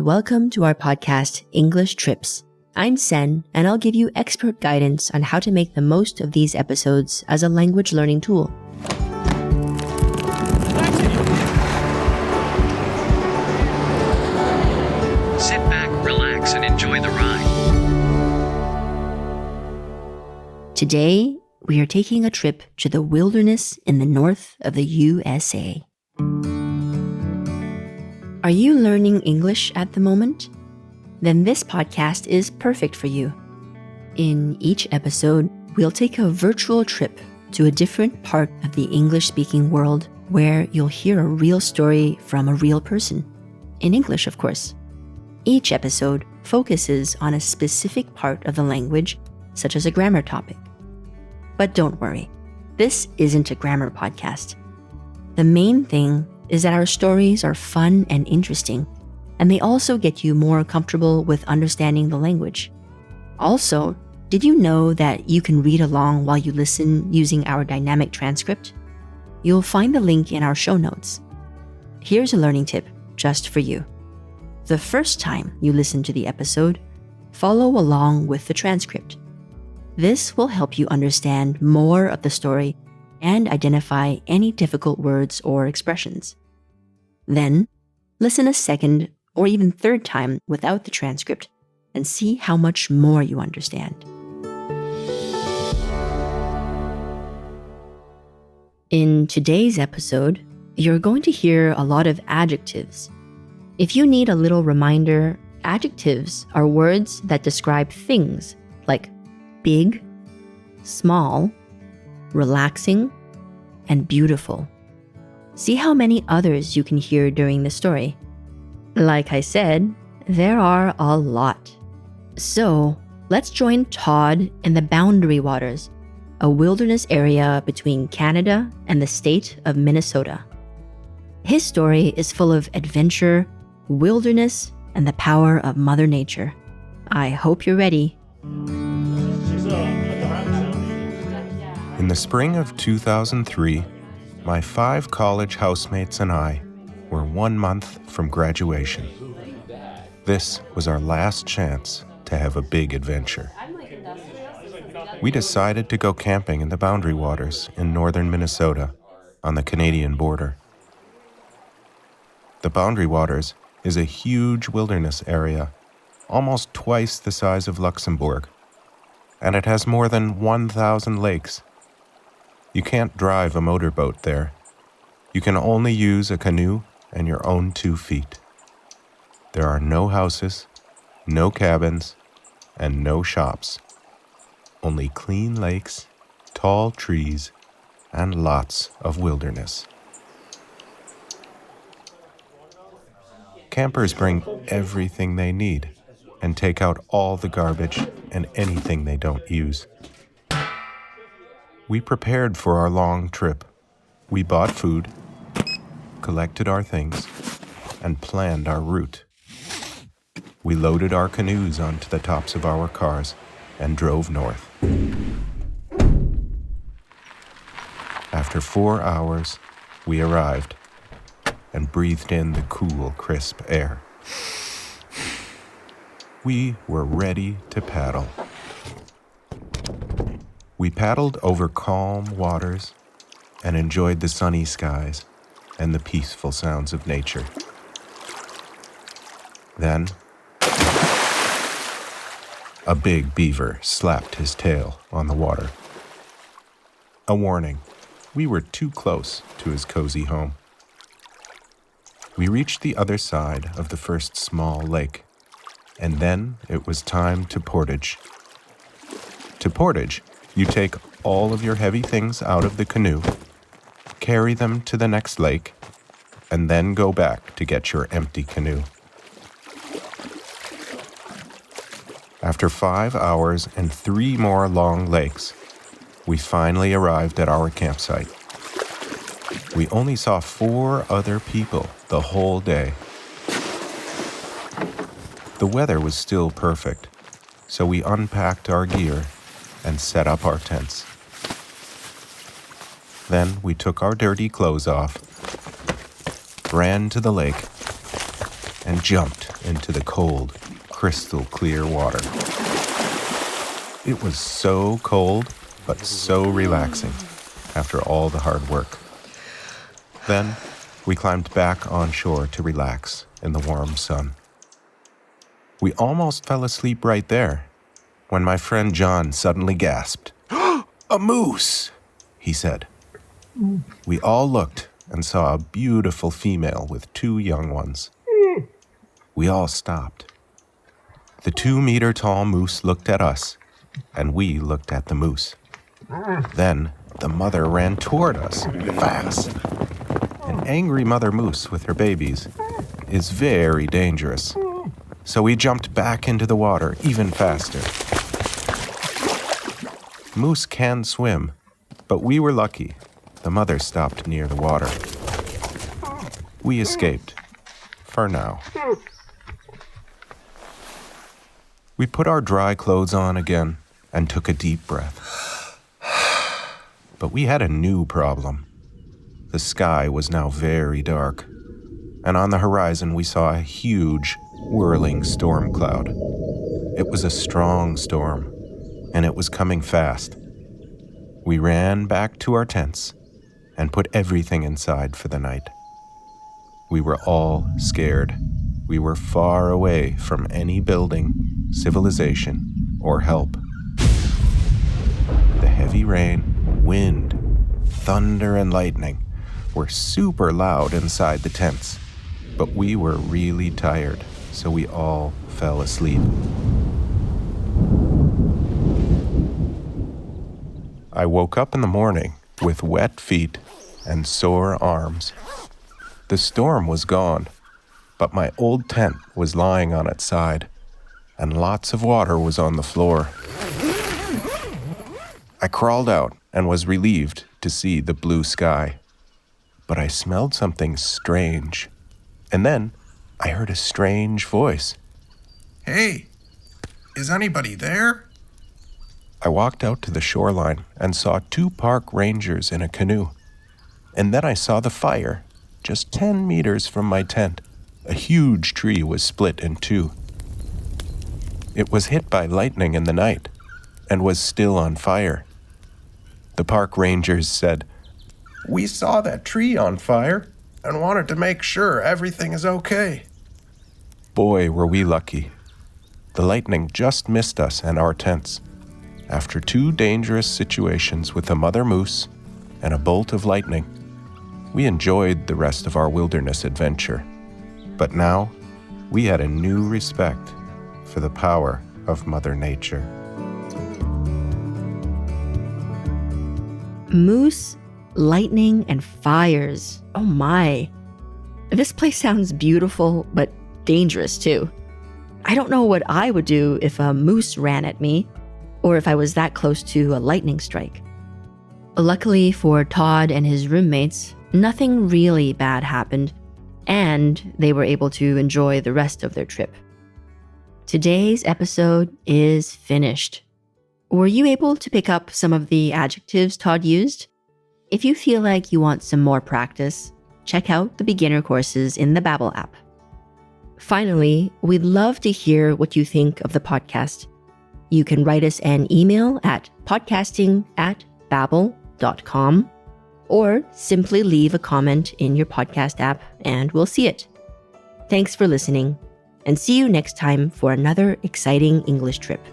and welcome to our podcast, English Trips. I'm Sen, and I'll give you expert guidance on how to make the most of these episodes as a language learning tool. Sit back, relax, and enjoy the ride. Today, we are taking a trip to the wilderness in the north of the USA. Are you learning English at the moment? Then this podcast is perfect for you. In each episode, we'll take a virtual trip to a different part of the English-speaking world where you'll hear a real story from a real person. In English, of course. Each episode focuses on a specific part of the language, such as a grammar topic. But don't worry, this isn't a grammar podcast. The main thing is that our stories are fun and interesting, and they also get you more comfortable with understanding the language. Also, did you know that you can read along while you listen using our dynamic transcript? You'll find the link in our show notes. Here's a learning tip just for you. The first time you listen to the episode, follow along with the transcript. This will help you understand more of the story and identify any difficult words or expressions. Then, listen a second or even third time without the transcript and see how much more you understand. In today's episode, you're going to hear a lot of adjectives. If you need a little reminder, adjectives are words that describe things like big, small, relaxing, and beautiful. See how many others you can hear during the story. Like I said, there are a lot. So, let's join Todd in the Boundary Waters, a wilderness area between Canada and the state of Minnesota. His story is full of adventure, wilderness, and the power of Mother Nature. I hope you're ready. In the spring of 2003, my 5 college housemates and I were 1 month from graduation. This was our last chance to have a big adventure. We decided to go camping in the Boundary Waters in northern Minnesota on the Canadian border. The Boundary Waters is a huge wilderness area, almost twice the size of Luxembourg, and it has more than 1,000 lakes. You can't drive a motorboat there. You can only use a canoe and your own 2 feet. There are no houses, no cabins, and no shops. Only clean lakes, tall trees, and lots of wilderness. Campers bring everything they need and take out all the garbage and anything they don't use. We prepared for our long trip. We bought food, collected our things, and planned our route. We loaded our canoes onto the tops of our cars and drove north. After 4 hours, we arrived and breathed in the cool, crisp air. We were ready to paddle. We paddled over calm waters and enjoyed the sunny skies and the peaceful sounds of nature. Then, a big beaver slapped his tail on the water. A warning, we were too close to his cozy home. We reached the other side of the first small lake, and then it was time to portage. To portage, you take all of your heavy things out of the canoe, carry them to the next lake, and then go back to get your empty canoe. After 5 hours and 3 more long lakes, we finally arrived at our campsite. We only saw 4 other people the whole day. The weather was still perfect, so we unpacked our gear and set up our tents. Then we took our dirty clothes off, ran to the lake, and jumped into the cold, crystal clear water. It was so cold, but so relaxing after all the hard work. Then, we climbed back on shore to relax in the warm sun. We almost fell asleep right there when my friend John suddenly gasped. "A moose!" he said. We all looked and saw a beautiful female with 2 young ones. We all stopped. The 2-meter-tall moose looked at us, and we looked at the moose. Then the mother ran toward us, fast. An angry mother moose with her babies is very dangerous, so we jumped back into the water even faster. Moose can swim, but we were lucky. The mother stopped near the water. We escaped, for now. We put our dry clothes on again and took a deep breath. But we had a new problem. The sky was now very dark, and on the horizon we saw a huge, whirling storm cloud. It was a strong storm, and it was coming fast. We ran back to our tents and put everything inside for the night. We were all scared. We were far away from any building, civilization, or help. The heavy rain, wind, thunder, and lightning were super loud inside the tents, but we were really tired, so we all fell asleep. I woke up in the morning with wet feet and sore arms. The storm was gone, but my old tent was lying on its side, and lots of water was on the floor. I crawled out and was relieved to see the blue sky. But I smelled something strange, and then I heard a strange voice. "Hey, is anybody there?" I walked out to the shoreline and saw 2 park rangers in a canoe. And then I saw the fire, just 10 meters from my tent. A huge tree was split in 2. It was hit by lightning in the night and was still on fire. The park rangers said, "We saw that tree on fire and wanted to make sure everything is okay." Boy, were we lucky. The lightning just missed us and our tents. After 2 dangerous situations with a mother moose and a bolt of lightning, we enjoyed the rest of our wilderness adventure. But now, we had a new respect for the power of Mother Nature. Moose, lightning, and fires. Oh my. This place sounds beautiful, but dangerous too. I don't know what I would do if a moose ran at me, or if I was that close to a lightning strike. Luckily for Todd and his roommates, nothing really bad happened, and they were able to enjoy the rest of their trip. Today's episode is finished. Were you able to pick up some of the adjectives Todd used? If you feel like you want some more practice, check out the beginner courses in the Babbel app. Finally, we'd love to hear what you think of the podcast. You can write us an email at podcasting@babbel.com or simply leave a comment in your podcast app and we'll see it. Thanks for listening, and see you next time for another exciting English trip.